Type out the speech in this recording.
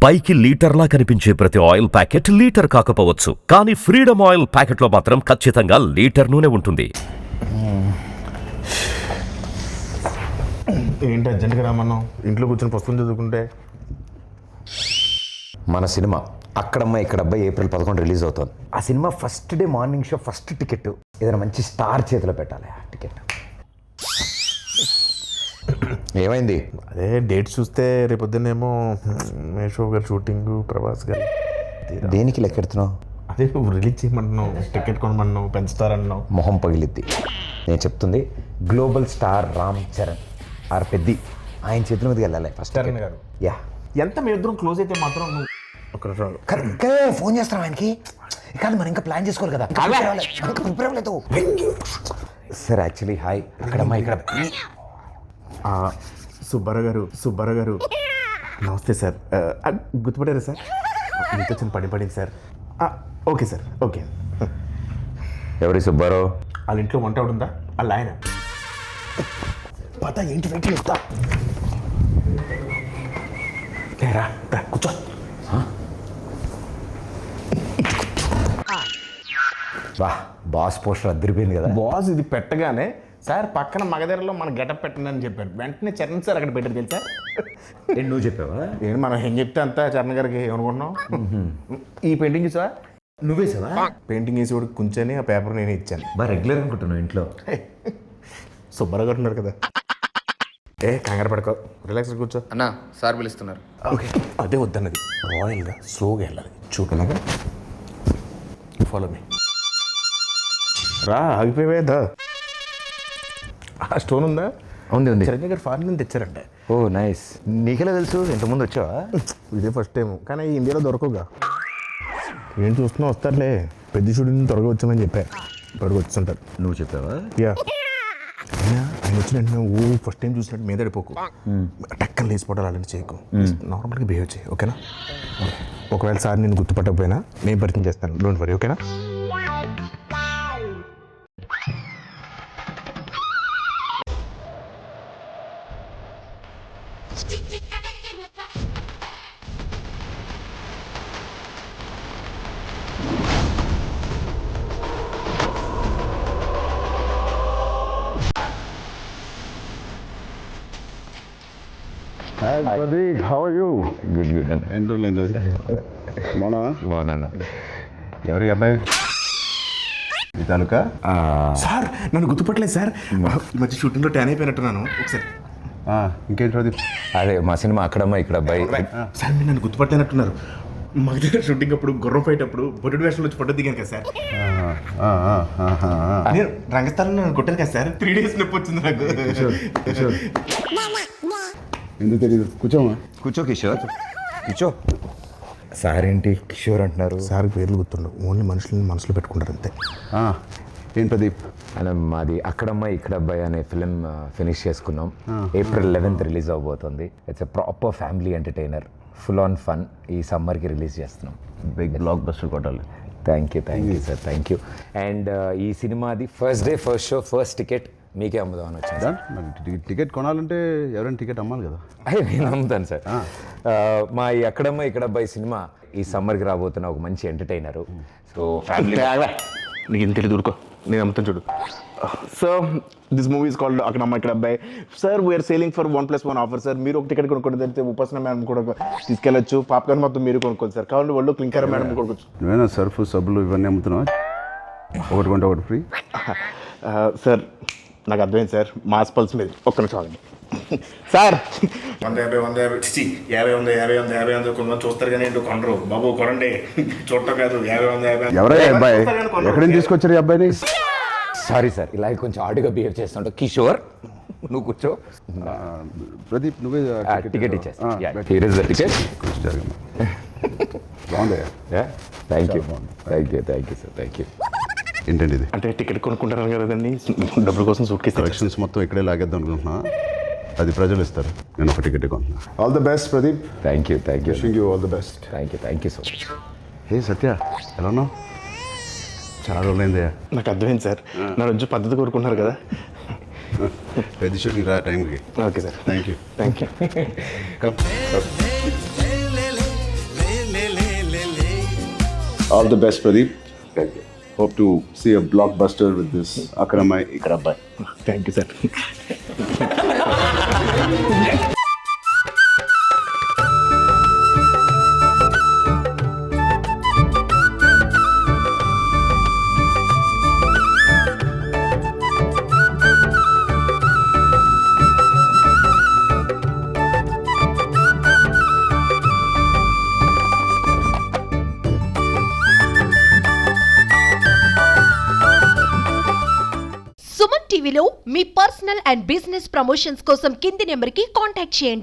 పైకి లీటర్లా కనిపించే ప్రతి ఆయిల్ ప్యాకెట్ లీటర్ కాకపోవచ్చు, కానీ ఫ్రీడమ్ ఆయిల్ ప్యాకెట్లో మాత్రం ఖచ్చితంగా లీటర్ నూనె ఉంటుంది. ఏంటి అర్జెంట్గా రామన్నాం? ఇంట్లో కూర్చొని పుస్తకం చదువుకుంటే. మన సినిమా అక్కడమ్మ ఇక్కడబ్బాయి ఏప్రిల్ 11 రిలీజ్ అవుతుంది. ఆ cinema first day morning show first ticket ఏదైనా మంచి స్టార్ చేతిలో పెట్టాలి. ఆ టికెట్ ఏమైంది? అదే డేట్ చూస్తే రేపొద్దునేమో మేషో గారు షూటింగ్, ప్రభాస్ గారు. దేనికి లెక్కెడుతున్నావు? అదే రిలీజ్ చేయమంటున్నావు, టికెట్ కొనమన్నావు, పెంచుతారన్నావు. మొహం పగిలిద్ది. నేను చెప్తుంది గ్లోబల్ స్టార్ రామ్ చరణ్ ఆర్ పెద్ది ఆయన చేతుల మీదకి వెళ్ళాలి ఫస్ట్. చరణ్ గారు యా ఎంత మీ ఇద్దరం క్లోజ్ అయితే మాత్రం నువ్వు ఒక ఫోన్ చేస్తాం ఆయనకి. కానీ మనం ఇంకా ప్లాన్ చేసుకోవాలి కదా. ప్రిపేర్ అవ్వలేదు సార్. యాక్చువల్లీ హాయ్ అక్కడమ్మా ఇక్కడ సుబ్బారావు గారు నమస్తే సార్. గుర్తుపడారా సార్? మీతో చిన్న పడింది సార్. Okay sir, okay. ఎవరి సుబ్బారావు? వాళ్ళ ఇంట్లో వంట ఉందా? వాళ్ళ ఆయన పత ఏంటి వెయిట్ చేస్తా. కూర్చో. వా బాస్ పోస్టర్ అద్దరిపోయింది కదా. బాస్ ఇది పెట్టగానే సార్ పక్కన మగధరలో మన గెటప్ పెట్టండి అని చెప్పారు. వెంటనే చరణ్ సార్ అక్కడ పెట్టారు తెలుసా? నువ్వు చెప్పావా? ఏంటి మనం ఏం చెప్తే అంతా చరణ్ గారికి ఏమనుకుంటున్నాం. ఈ పెయింటింగ్ చూసావా? నువ్వే సావా? పెయింటింగ్ వేసి కూడా కూర్చొని ఆ పేపర్ నేనే ఇచ్చాను. బాగా రెగ్యులర్ అనుకుంటున్నావు ఇంట్లో. సుబ్బారావు గారు ఉన్నారు కదా. కంగారు పడుకో, రిలాక్స్ కూర్చో. అన్నా సార్ పిలుస్తున్నారు. ఓకే అదే వద్దన్నది. రాయల్గా స్లోగా వెళ్ళాలి. చూపలాగా ఫాలో మీ. రా ఆగిపోయేదా? ఆ స్టోన్ ఉందా? ఉంది. చిరంజీవి గారు ఫారిన్ నుంచి తెచ్చారంటే. ఓ నైస్. నీకెలా తెలుసు? ఇంతకుముందు వచ్చావా? ఇదే ఫస్ట్ టైం, కానీ ఇండియాలో దొరకవుగా. ఏం చూస్తున్నా వస్తారులే. పెద్ద షూటింగ్ త్వరగా వచ్చామని చెప్పారు. ఇప్పటికి వచ్చుంటారు. నువ్వు చెప్పావా? యా. ఆయన వచ్చిన వెంటనే ఫస్ట్ టైం చూసినట్టు మీద పడిపోకు. టక్కన లేచిపోవడాలు అలాంటి చేయకు. నార్మల్గా బిహేవ్ చేయి, ఓకేనా? ఒకవేళ సార్ నేను గుర్తుపట్టకపోయినా నేను పరిచయం చేస్తాను, డోంట్ వరీ, ఓకేనా? How are you? Good. బాగున్నా. ఎవరి అబ్బాయి? ఈ తాలూకా? సార్ నన్ను గుర్తుపట్టలేదు సార్. ఈ మధ్య షూటింగ్లో ట్యాన్ అయిపోయినట్టున్నాను. ఒకసారి ఇంకేంటి ప్రదీప్? అదే మా సినిమా అక్కడమ్మా ఇక్కడ అబ్బాయి. సార్ మీరు నన్ను గుర్తుపట్టలేనట్టున్నారు. మా దగ్గర షూటింగ్ అప్పుడు గుర్రం ఫైట్ అప్పుడు బొడ్డు వేషంలో వచ్చి ఫోటో దిగాను కదా సార్. నేను రంగస్థలంలో నన్ను కొట్టాను కదా సార్. 3 days నొప్పి వచ్చింది నాకు. ఎందుకు తెలీదు? కూర్చోమా. కూర్చో కిషోర్, కూర్చో. సార్ ఏంటి కిషోర్ అంటున్నారు? సార్ పేర్లు గుర్తుండవు, ఓన్లీ మనుషులను మనసులో పెట్టుకుంటారు అంతే. ఏం ప్రదీప్? అలా మాది అక్కడమ్మ ఇక్కడ అబ్బాయి అనే ఫిలిం ఫినిష్ చేసుకున్నాం. ఏప్రిల్ 11 రిలీజ్ అవబోతుంది. It's a proper family entertainer, full on fun. ఈ సమ్మర్కి రిలీజ్ చేస్తున్నాం. బిగ్ బ్లాక్ బస్టర్ కొట్టాలి. Thank you sir, thank you. And ఈ సినిమాది first day first show first ticket మీకే అమ్ముదామని వచ్చింది. మరి టికెట్ కొనాలంటే ఎవరైనా టికెట్ అమ్మాలి కదా. అదే నేను అమ్ముతాను సార్. మా ఈ అక్కడమ్మ ఇక్కడ అబ్బాయి సినిమా ఈ సమ్మర్కి రాబోతున్న ఒక మంచి ఎంటర్టైనరు. So family. నీకు ఇంత తెలియదు, ఊరుకో, నేను అమ్ముతాను చూడు. So this movie is called Akkadamma Ikkada Abbayi. Sir we are selling for 1+1 offer sir. మీరు ఒక టికెట్ కొనుక్కోండి, తెలిస్తే ఉపాసన మేడం కూడా తీసుకెళ్ళచ్చు. పాప్కార్న్ మొత్తం మీరు కొనుక్కోండి సార్. కావాలంటే వాళ్ళు క్లింకర్ మేడం కొనుక్కోవచ్చు. నువ్వేనా సర్ఫ్ సబ్బులు ఇవన్నీ అమ్ముతున్నావా? ఒకటి కొంటే ఒకటి ఫ్రీ. సార్ నాకు అర్థమైంది సార్, మాస్ పల్స్ మీద ఒక్క నిమిషం ఆగండి సార్. 150 కొంతమంది చూస్తారు కానీ ఏంటో కొనరు. బాబు కొనండి, చూడటం కాదు. 50 ఎవరై అబ్బాయి? ఎక్కడి నుంచి తీసుకొచ్చారు ఈ అబ్బాయిని? సారీ సార్, ఇలా కొంచెం ఆడుగా బిహేవ్ చేస్తుంటా. కిషోర్ నువ్వు కూర్చో. ప్రదీప్ నువ్వే టికెట్ ఇచ్చేస్తా. బాగుంది. Thank you sir. ఏంటండి ఇది? అంటే టికెట్ కొనుక్కుంటారు కదండి, డబ్బుల కోసం సూట్ కేసు కలెక్షన్స్ మొత్తం ఇక్కడే లాగేద్దాం అనుకుంటున్నా. అది ప్రజలు ఇస్తారు, నేను ఒక టికెట్ కొంటున్నా. All the best Pradeep. Thank you wishing you all the best. Thank you so much. Hey Satya, ఎలా ఉన్నావు? చాలా రోజులైంది. నాకు అర్థమైంది సార్, నా రోజు పద్ధతి కోరుకుంటున్నారు కదా. పెద్ద షూటింగ్ రా టైంకి. Okay sir, thank you. All the best Pradeep. Hope to see a blockbuster with this Akkadammayi Ikkada Abbayi. Thank you sir. Suman టీవీలో మీ పర్సనల్ అండ్ బిజినెస్ ప్రమోషన్స్ కోసం కింది నెంబర్కి కాంటాక్ట్ చేయండి.